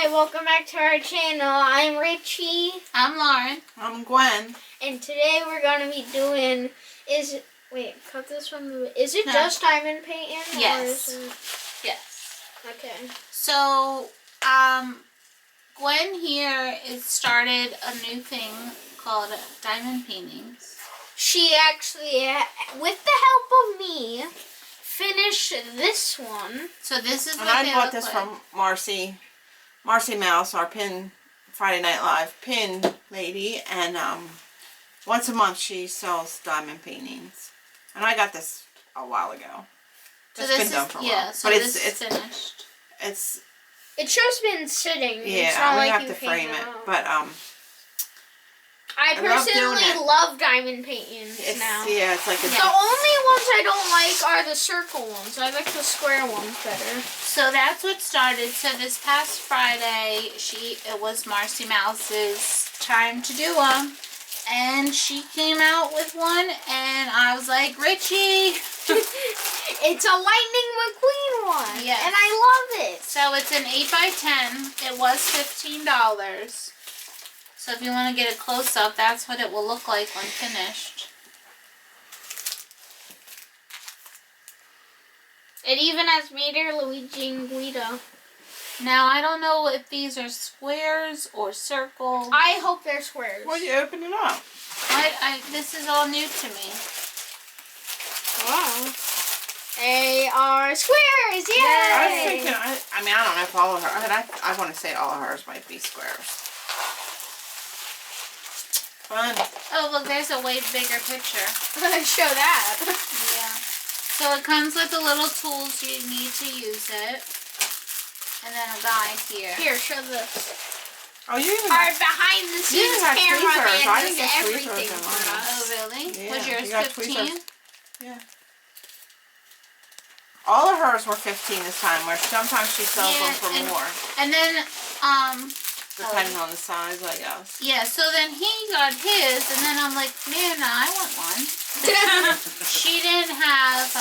Hi, welcome back to our channel. I'm Richie. I'm Lauren. I'm Gwen. And today we're going to be doing, cut this from the, is it No. just diamond painting? Yes. Or is it, Yes. okay. So, Gwen here is started a new thing called diamond paintings. She actually, with the help of me, finished this one. So this is what And they I bought look this like. from Marcy Mouse, our Friday Night Live pin lady, and once a month she sells diamond paintings. And I got this a while ago. So It's this been is done for a while. yeah. So but this is finished. it's It's just been sitting. yeah. It's not We like have you to frame paint it, out. but I I love doing personally it. love diamond paintings it's now. yeah. It's like a The only ones I don't like are the circle ones. I like the square ones better. So that's what started. So this past Friday, it was Marcy Mouse's time to do them, and she came out with one, and I was like, Richie. It's a Lightning McQueen one. Yes. And I love it. So it's an 8x10. It was $15. So if you want to get a close up, that's what it will look like when finished. It even has Mater, Luigi, and Guido. Now I don't know if these are squares or circles. I hope they're squares. well, you open it up. This is all new to me. Wow. They are squares, yay! I was thinking. I mean, I don't know if all of her. I want to say all of hers might be squares. Fun. Oh look, there's a way bigger picture. Show that. Yeah. So it comes with the little tools you need to use it. And then a guide here. Here, show this. Oh, you even Our behind the You scenes have cameraman tweezers. I didn't does get tweezers everything in for mine. us. Oh really? Yeah, Was yours you got 15? tweezers. Yeah. All of hers were 15 this time, where sometimes she sells Yeah, them for and- more, And then depending on the size, I guess. yeah, so then he got his, and then I'm like, man, I want one. She didn't have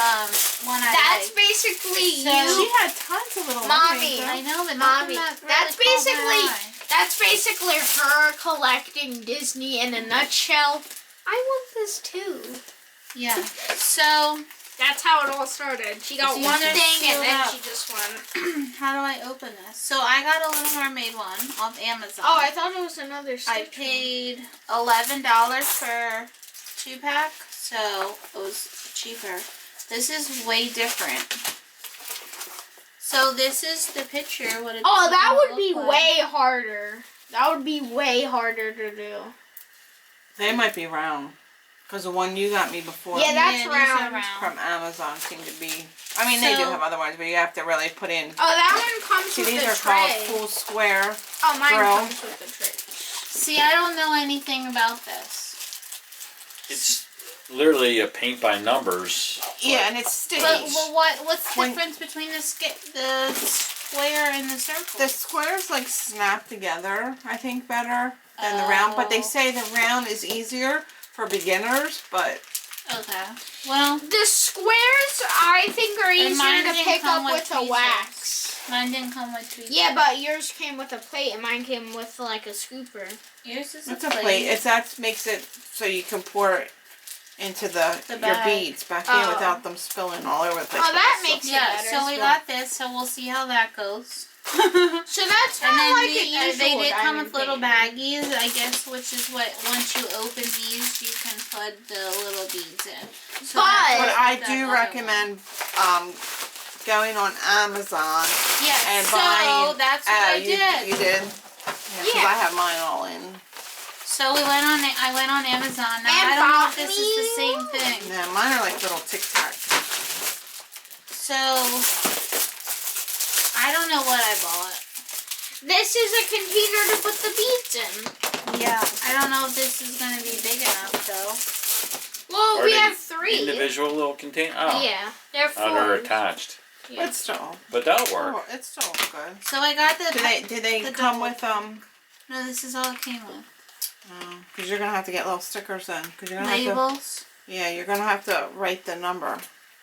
one I That's liked. basically So- you. She had tons of little Mommy. ones. I know, but Mommy, nothing that that's really caught basically my eye. that's basically her collecting Disney in a nutshell. I want this too. Yeah. So That's how it all started. She got So you one just thing and seal then up. she just went. how do I open this? So I got a Little Mermaid one off Amazon. Oh, I thought it was another I Stitch paid $11 for 2-pack, so it was cheaper. This is way different. So this is the picture. What it Oh, that would be look like. way harder. That would be way harder to do. They might be round, because the one you got me before Yeah, that's these are round. from Amazon seemed to be. I mean, they do So- have other ones, but you have to really put in. Oh, that one comes See, with these the are called tray. full square. Oh, mine Grill. comes with the tray. See, I don't know anything about this. It's literally a paint by numbers. Yeah, and it's staged. But what's the When- difference between the square and the circle? The squares like snap together, I think, better than the round. But they Oh. say the round is easier for beginners, but Okay. Well, The squares, I think, are easier mine to didn't pick come up with with a tweezers. wax. mine didn't come with tweezers. Yeah, but yours came with a plate and mine came with like a scooper. Yours is it's a plate. It's that makes it so you can pour it into The your bag. beads back Oh. in without them spilling all over the place. Oh, that makes it Yeah, better. so we got this, so we'll see how that goes. So that's And not then like a usual they did come diamond with little painting. baggies, I guess, which is what, once you open these, you can put the little beads in. So But- that's But what I that do other recommend going on Amazon one. Yes, and so buying. that's what I did. You did. Yeah, 'cause Yeah. I have mine all in. So I went on Amazon. Now, And I don't know bought if this is the same thing. Yeah, mine are like little Tic Tacs. So, I don't know what I bought. This is a container to put the beads in. Yeah, I don't know if this is going to be big enough, though. Well, Are we they have 3. Individual little container. Oh, Yeah, they're oh, they're 4. attached. Yeah. But still, But that'll work. oh, it's still good. So I got the... Do they the come double- with No, this is all it came with. because you're gonna have to get little stickers then. Cause you're gonna have to, Labels. yeah, you're gonna have to write the number.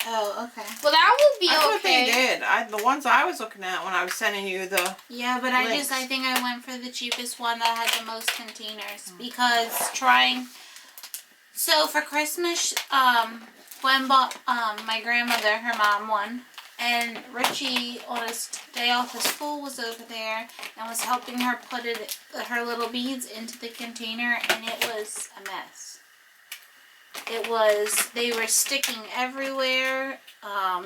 Oh, okay. Well, that will be That's what they okay. did. The ones I was looking at when I was sending you the. Yeah, but Links. I think I went for the cheapest one that had the most containers because trying. So for Christmas, Gwen bought my grandmother her mom one, and Richie on his day off of school was over there and was helping her put her little beads into the container, and it was a mess. They were sticking everywhere.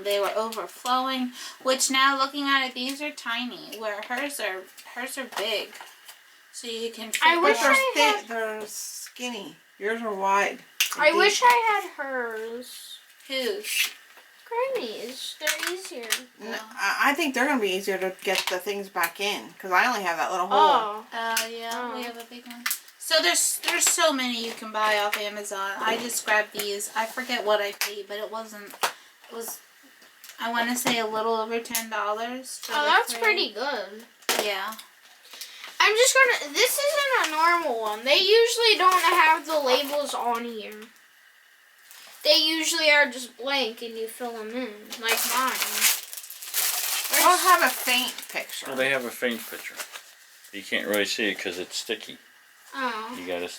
They were overflowing, which now looking at it, these are tiny, where hers are big. So you can fit I wish more. I had- They're skinny. Yours are wide. I wish I had hers. Whose? Granny's. They're easier. I think they're gonna be easier to get the things back in because I only have that little hole. Oh. Yeah, Oh. we have a big one. So there's so many you can buy off Amazon. I just grabbed these. I forget what I paid, but it was I want to say a little over $10. Oh, that's pretty good. Yeah. I'm just gonna. This isn't a normal one. They usually don't have the labels on here. They usually are just blank and you fill them in, like mine. I'll have a faint picture. Well, they have a faint picture. You can't really see it because it's sticky. Oh. You gotta.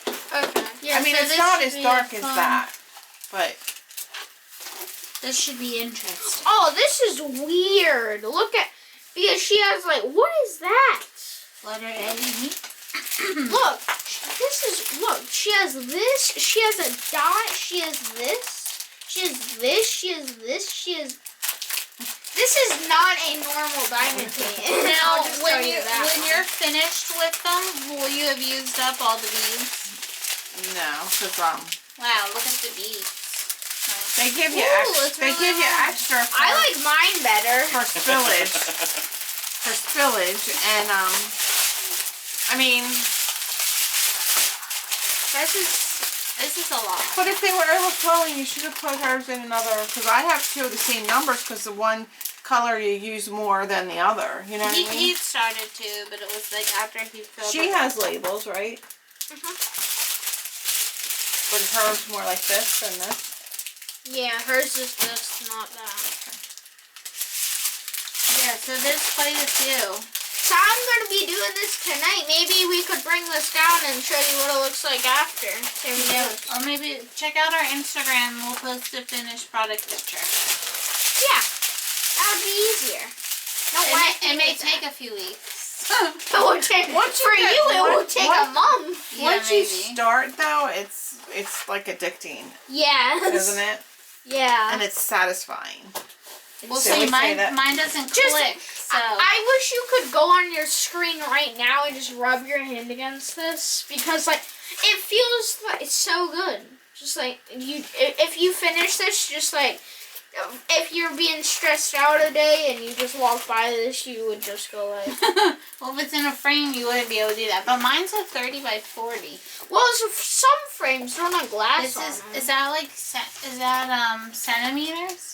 Okay. Yeah. I mean, so it's this not should as be dark a as fun- that, but This should be interesting. Oh, this is weird. Look at, because she has like, what is that? Letter A. Look, look, she has this, she has a dot, she has this, she has this, she has this, she has... This is not a normal diamond paint. Now, I'll just tell when that much. you're finished with them, will you have used up all the beads? no, because Wow, look at the beads. they give you Ooh, it's they really give you nice. extra for, I like mine better. for spillage. For spillage, and I mean, This is a lot. but if they were overflowing, you should have put hers in another. Because I have two of the same numbers. Because the one color you use more than the other. You know what I mean? He started to, but it was like after he filled She it. has labels, right? But hers more like this than this. Yeah, hers is this, not that. Yeah, so there's quite a few. So I'm going to be doing this tonight. Maybe we could bring this down and show you what it looks like after. Yeah, or maybe check out our Instagram. We'll post a finished product picture. Yeah, that would be easier. No, It may take a few weeks. It will take, Once you for get- you, it will once- take a month. Yeah, Once you maybe. start, though, it's like addicting, Yes. isn't it? Yeah. And it's satisfying. We'll So we see. say that- Mine doesn't Just- click. So I wish you could go on your screen right now and just rub your hand against this because like it feels like it's so good. Just like if you finish this, just like if you're being stressed out a day and you just walk by this, you would just go like. well, if it's in a frame, you wouldn't be able to do that. But mine's a 30 by 40. Well, some frames don't have glass on them. Is that like centimeters?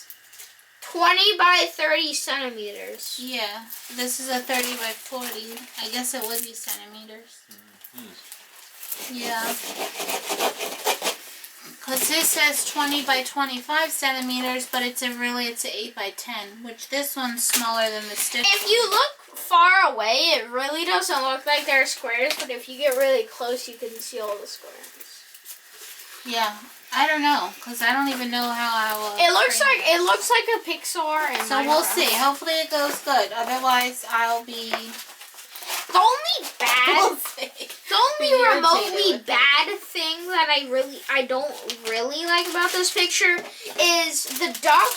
20 by 30 centimeters. Yeah, this is a 30 by 40. I guess it would be centimeters. Yeah. Because this says 20 by 25 centimeters, but it's an 8 by 10, which this one's smaller than the stick. If you look far away, it really doesn't look like they're squares, but if you get really close, you can see all the squares. Yeah, I don't know, because I don't even know how I will. It looks frame like a Pixar and So we'll see. Hopefully it goes good. Otherwise, I'll be. The only bad, We'll see. the only Be irritated remotely with it. bad thing that I don't really like about this picture is the duck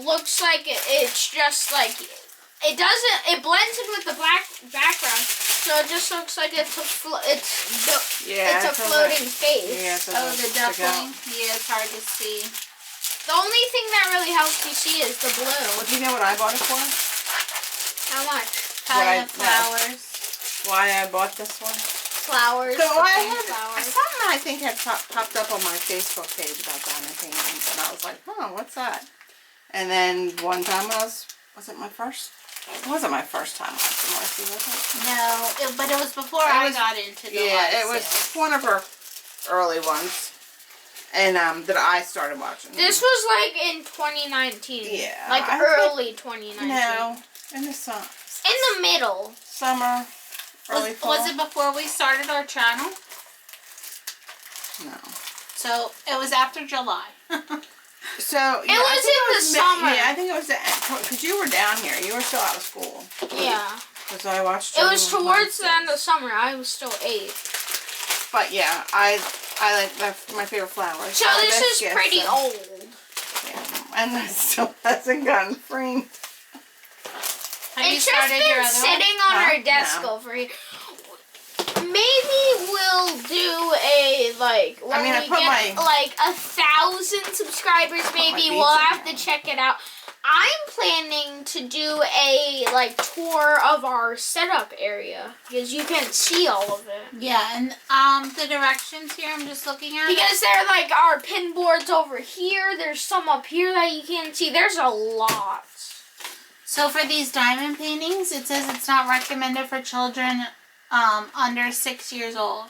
looks like it's just like it blends in with the black background, so it just looks like it's a floating face. Yeah, it Oh, doesn't the stick out. duckling. Yeah, it's hard to see. The only thing that really helps you see is the Well, blue. do you know what I bought it for? How much? Probably I- the flowers. Why I bought this one? Flowers. So I pink had flowers. something I think had popped up on my Facebook page about diamond paintings, and I was like, "Huh, what's that?" And then one time was it my first? It wasn't my first time watching Marcy, was it? No, but it was before It I was- got into the Yeah, live it was sales. one of her early ones. and that I started watching. This was like in 2019. Yeah, Like I early 2019. No, in the In the middle. summer, early fall. Was it before we started our channel? No. So it was after July. So yeah, It was in the summer. Yeah, I think it was because you were down here. You were still out of school. Yeah. Because I watched. It was towards the end of summer. I was still 8. But yeah, I like my favorite flowers. So My this best is gift, pretty so- old. Yeah, and that still hasn't gotten framed. Have you It's just started your been other one? sitting on Huh? our desk No. over here. Maybe we'll do a like when I we put get like 1,000 subscribers. Maybe beads we'll in have there. to check it out. I'm planning to do a like tour of our setup area because you can see all of it. Yeah, and the directions here I'm just looking at. Because there are like our pin boards over here. There's some up here that you can't see. There's a lot. So for these diamond paintings, it says it's not recommended for children under 6 years old.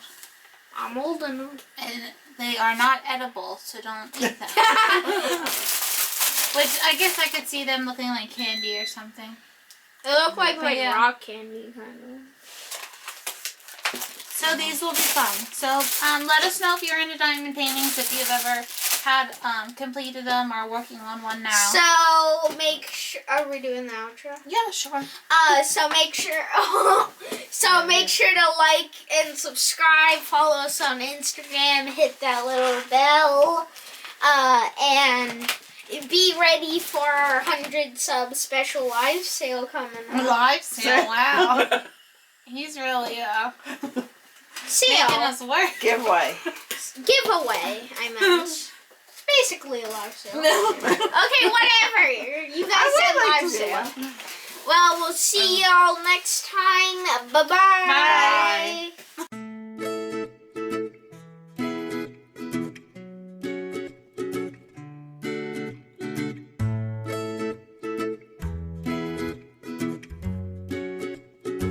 I'm old enough. And they are not edible, so don't eat them. Which I guess I could see them looking like candy or something. They look like Yeah. rock candy kind of. So these will be fun. So let us know if you're into diamond paintings, if you've ever had completed them or working on one now. So make sure. Are we doing the outro? Yeah, sure. So make sure. Make sure to like and subscribe. Follow us on Instagram. Hit that little bell. And be ready for our 100 sub special live sale coming up. Live sale, wow. He's really making Sale. us work. Giveaway. Giveaway, I meant. Basically a live sale. Okay, whatever. You guys said live sale. Well, we'll see y'all next time. Bye-bye. Bye.